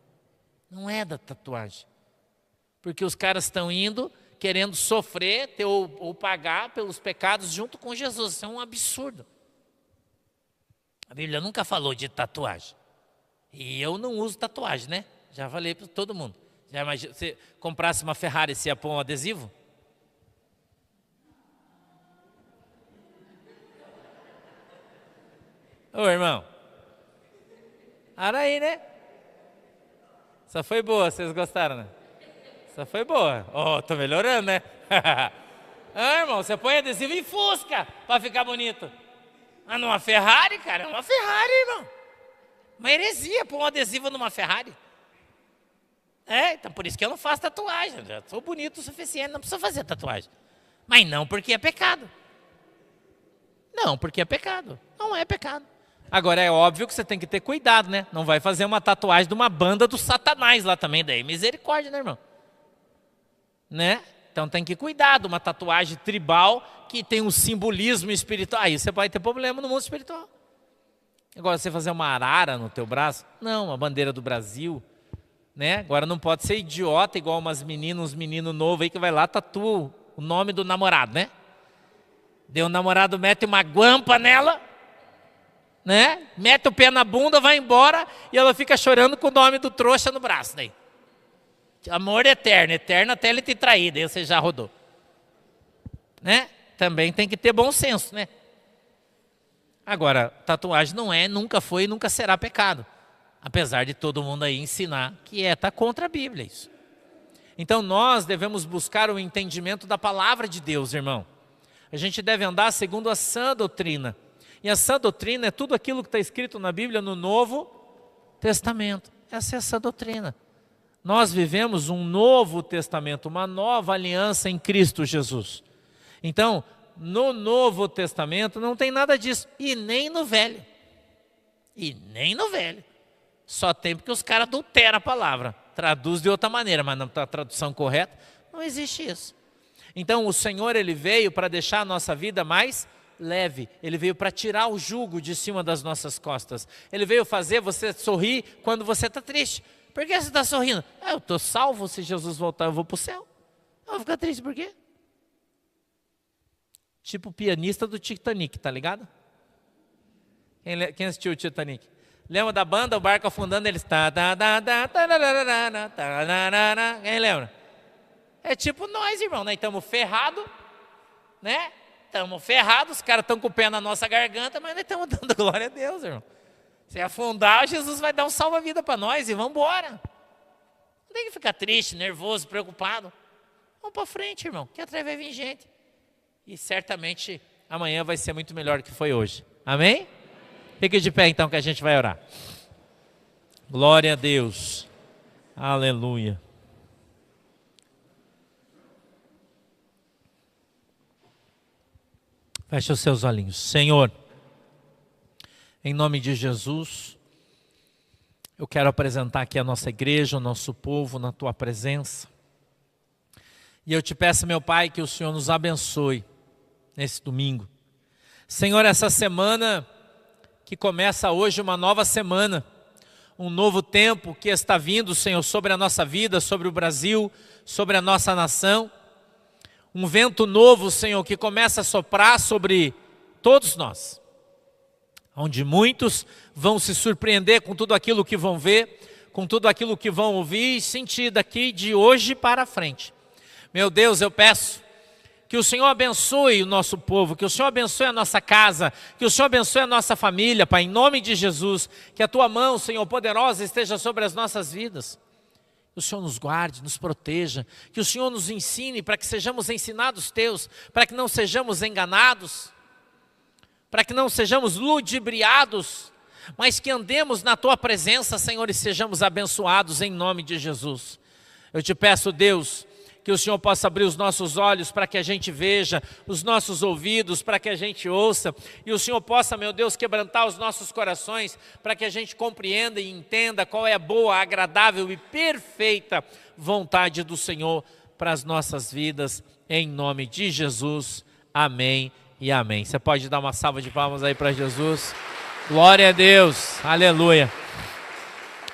S1: não é da tatuagem, porque os caras estão indo querendo sofrer ou pagar pelos pecados junto com Jesus. Isso é um absurdo. A Bíblia nunca falou de tatuagem, e eu não uso tatuagem, né? Já falei para todo mundo. Já imagina, se comprasse uma Ferrari, você ia pôr um adesivo? Ô irmão, para aí, né? Só foi boa, vocês gostaram, né? Essa foi boa. Oh, tô melhorando, né? Ah, irmão, você põe adesivo em Fusca para ficar bonito. Ah, numa Ferrari, cara? Uma Ferrari, irmão. Uma heresia pôr um adesivo numa Ferrari. Então por isso que eu não faço tatuagem. Eu já sou bonito o suficiente, não preciso fazer tatuagem. Mas não porque é pecado. Não, porque é pecado. Não é pecado. Agora é óbvio que você tem que ter cuidado, né? Não vai fazer uma tatuagem de uma banda do Satanás lá também, daí misericórdia, né, irmão? Né? Então tem que cuidar de uma tatuagem tribal que tem um simbolismo espiritual. Aí você vai ter problema no mundo espiritual. Agora você fazer uma arara no teu braço, não, uma bandeira do Brasil, né? Agora não pode ser idiota igual uns meninos novos aí que vai lá tatua o nome do namorado, né? Daí o namorado mete uma guampa nela, né? Mete o pé na bunda, vai embora e ela fica chorando com o nome do trouxa no braço daí. Amor eterno, eterno até ele te trair, daí você já rodou. Né? Também tem que ter bom senso, né? Agora, tatuagem não é, nunca foi e nunca será pecado. Apesar de todo mundo aí ensinar que tá contra a Bíblia isso. Então nós devemos buscar o entendimento da palavra de Deus, irmão. A gente deve andar segundo a sã doutrina. E a sã doutrina é tudo aquilo que está escrito na Bíblia no Novo Testamento. Essa é a sã doutrina. Nós vivemos um novo testamento, uma nova aliança em Cristo Jesus. Então, no Novo Testamento não tem nada disso. E nem no Velho. E nem no Velho. Só tem porque os caras adulteram a palavra. Traduz de outra maneira, mas na tradução correta não existe isso. Então o Senhor, Ele veio para deixar a nossa vida mais leve. Ele veio para tirar o jugo de cima das nossas costas. Ele veio fazer você sorrir quando você está triste. Por que você está sorrindo? Eu estou salvo, se Jesus voltar eu vou para o céu. Eu vou ficar triste por quê? Tipo o pianista do Titanic, tá ligado? Quem assistiu o Titanic? Lembra da banda, o barco afundando, eles... Quem lembra? É tipo nós, irmão, né? Estamos ferrados, né? Estamos ferrados, os caras estão com o pé na nossa garganta, mas nós estamos dando glória a Deus, irmão. Se afundar, Jesus vai dar um salva-vida para nós e vamos embora. Não tem que ficar triste, nervoso, preocupado. Vamos para frente, irmão, que atrás vai vir gente. E certamente amanhã vai ser muito melhor do que foi hoje. Amém? Fique de pé então que a gente vai orar. Glória a Deus. Aleluia. Feche os seus olhinhos. Senhor, em nome de Jesus, eu quero apresentar aqui a nossa igreja, o nosso povo na Tua presença. E eu te peço, meu Pai, que o Senhor nos abençoe nesse domingo. Senhor, essa semana que começa hoje, uma nova semana, um novo tempo que está vindo, Senhor, sobre a nossa vida, sobre o Brasil, sobre a nossa nação. Um vento novo, Senhor, que começa a soprar sobre todos nós. Onde muitos vão se surpreender com tudo aquilo que vão ver, com tudo aquilo que vão ouvir e sentir daqui de hoje para frente. Meu Deus, eu peço que o Senhor abençoe o nosso povo, que o Senhor abençoe a nossa casa, que o Senhor abençoe a nossa família, Pai, em nome de Jesus. Que a Tua mão, Senhor, poderosa esteja sobre as nossas vidas. Que o Senhor nos guarde, nos proteja, que o Senhor nos ensine para que sejamos ensinados Teus, para que não sejamos enganados, para que não sejamos ludibriados, mas que andemos na Tua presença, Senhor, e sejamos abençoados em nome de Jesus. Eu te peço, Deus, que o Senhor possa abrir os nossos olhos para que a gente veja, os nossos ouvidos para que a gente ouça, e o Senhor possa, meu Deus, quebrantar os nossos corações para que a gente compreenda e entenda qual é a boa, agradável e perfeita vontade do Senhor para as nossas vidas, em nome de Jesus. Amém e amém. Você pode dar uma salva de palmas aí para Jesus? Glória a Deus, aleluia.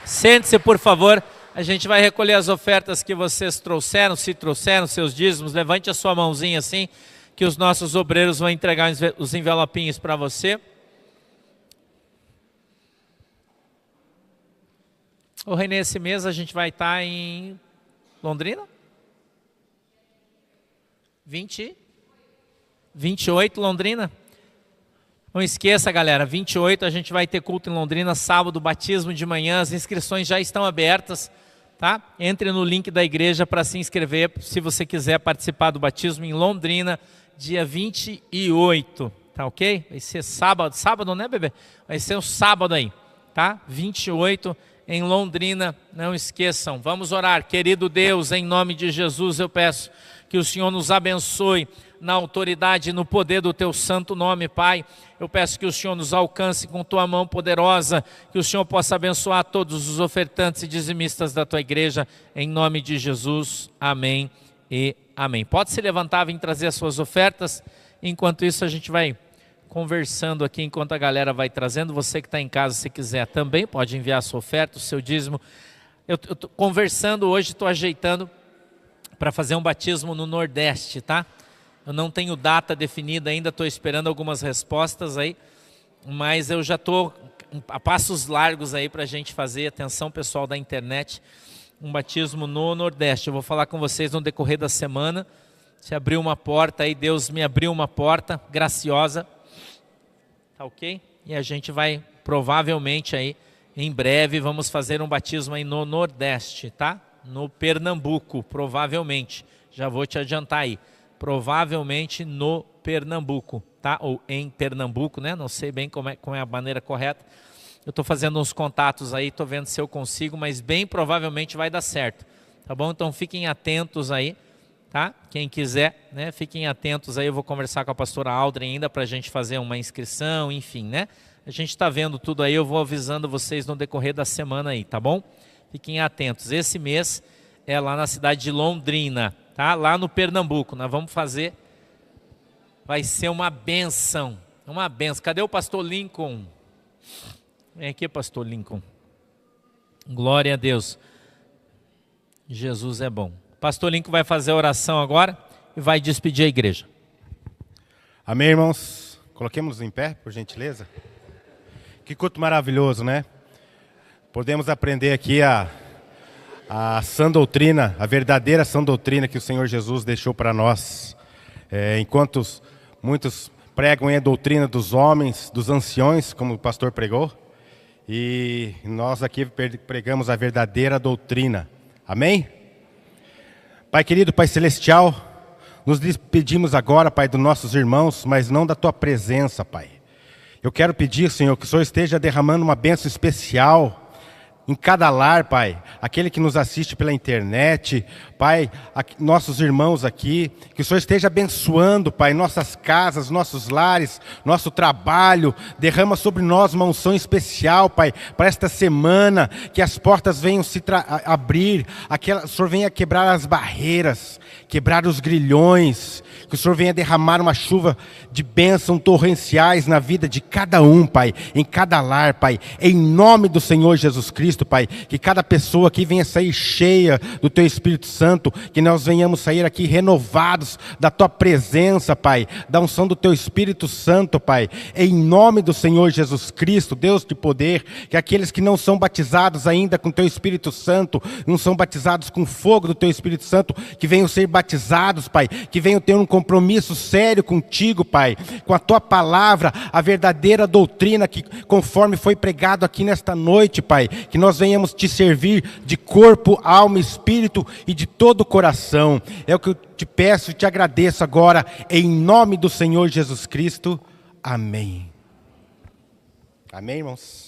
S1: Sente-se, por favor. A gente vai recolher as ofertas que vocês trouxeram, se trouxeram, seus dízimos. Levante a sua mãozinha assim, que os nossos obreiros vão entregar os envelopinhos para você. Ô Renê, esse mês a gente vai estar em Londrina? 28, Londrina? Não esqueça, galera, 28 a gente vai ter culto em Londrina, sábado, batismo de manhã. As inscrições já estão abertas. tá? Entre no link da igreja para se inscrever, se você quiser participar do batismo em Londrina, dia 28, tá ok? Vai ser sábado, né, bebê? Vai ser um sábado aí, tá? 28 em Londrina, não esqueçam. Vamos orar. Querido Deus, em nome de Jesus eu peço que o Senhor nos abençoe na autoridade e no poder do teu santo nome, Pai. Eu peço que o Senhor nos alcance com tua mão poderosa, que o Senhor possa abençoar todos os ofertantes e dizimistas da tua igreja, em nome de Jesus. Amém e amém. Pode se levantar, vir trazer as suas ofertas. Enquanto isso, a gente vai conversando aqui, enquanto a galera vai trazendo. Você que está em casa, se quiser também, pode enviar a sua oferta, o seu dízimo. Eu estou conversando hoje, estou ajeitando para fazer um batismo no Nordeste, tá? Eu não tenho data definida ainda, estou esperando algumas respostas aí, mas eu já estou a passos largos aí para a gente fazer, atenção pessoal da internet, um batismo no Nordeste. Eu vou falar com vocês no decorrer da semana, se abriu uma porta aí, Deus me abriu uma porta graciosa, tá ok? E a gente vai provavelmente aí, em breve, vamos fazer um batismo aí no Nordeste, tá? No Pernambuco, provavelmente, já vou te adiantar aí. Provavelmente no Pernambuco, tá? Ou em Pernambuco, né? Não sei bem como é a maneira correta. Eu estou fazendo uns contatos aí, estou vendo se eu consigo, mas bem provavelmente vai dar certo, tá bom? Então fiquem atentos aí, tá? Quem quiser, né? Fiquem atentos aí, eu vou conversar com a pastora Aldrin ainda para a gente fazer uma inscrição, enfim, né? A gente está vendo tudo aí, eu vou avisando vocês no decorrer da semana aí, tá bom? Fiquem atentos. Esse mês é lá na cidade de Londrina, tá? Lá no Pernambuco, nós vamos fazer, vai ser uma bênção, uma bênção. Cadê o pastor Lincoln? Vem aqui, pastor Lincoln. Glória a Deus. Jesus é bom. Pastor Lincoln vai fazer a oração agora e vai despedir a igreja.
S2: Amém, irmãos? Coloquemos em pé, por gentileza. Que culto maravilhoso, né? Podemos aprender aqui a sã doutrina, a verdadeira sã doutrina que o Senhor Jesus deixou para nós. Enquanto muitos pregam a doutrina dos homens, dos anciões, como o pastor pregou, e nós aqui pregamos a verdadeira doutrina. Amém? Pai querido, Pai celestial, nos despedimos agora, Pai, dos nossos irmãos, mas não da Tua presença, Pai. Eu quero pedir, Senhor, que o Senhor esteja derramando uma bênção especial em cada lar, Pai, aquele que nos assiste pela internet, Pai, nossos irmãos aqui, que o Senhor esteja abençoando, Pai, nossas casas, nossos lares, nosso trabalho, derrama sobre nós uma unção especial, Pai, para esta semana, que as portas venham se abrir, o Senhor venha quebrar as barreiras, quebrar os grilhões, que o Senhor venha derramar uma chuva de bênção torrenciais na vida de cada um, Pai, em cada lar, Pai, em nome do Senhor Jesus Cristo, Pai, que cada pessoa aqui venha sair cheia do Teu Espírito Santo, que nós venhamos sair aqui renovados da Tua presença, Pai, da unção do Teu Espírito Santo, Pai, em nome do Senhor Jesus Cristo, Deus de poder, que aqueles que não são batizados ainda com Teu Espírito Santo, não são batizados com fogo do Teu Espírito Santo, que venham ser batizados, Pai, que venham ter um compromisso sério contigo, Pai, com a Tua palavra, a verdadeira doutrina que conforme foi pregado aqui nesta noite, Pai, que nós venhamos Te servir de corpo, alma, espírito e de todo o coração. É o que eu te peço e te agradeço agora, em nome do Senhor Jesus Cristo. Amém. Amém, irmãos?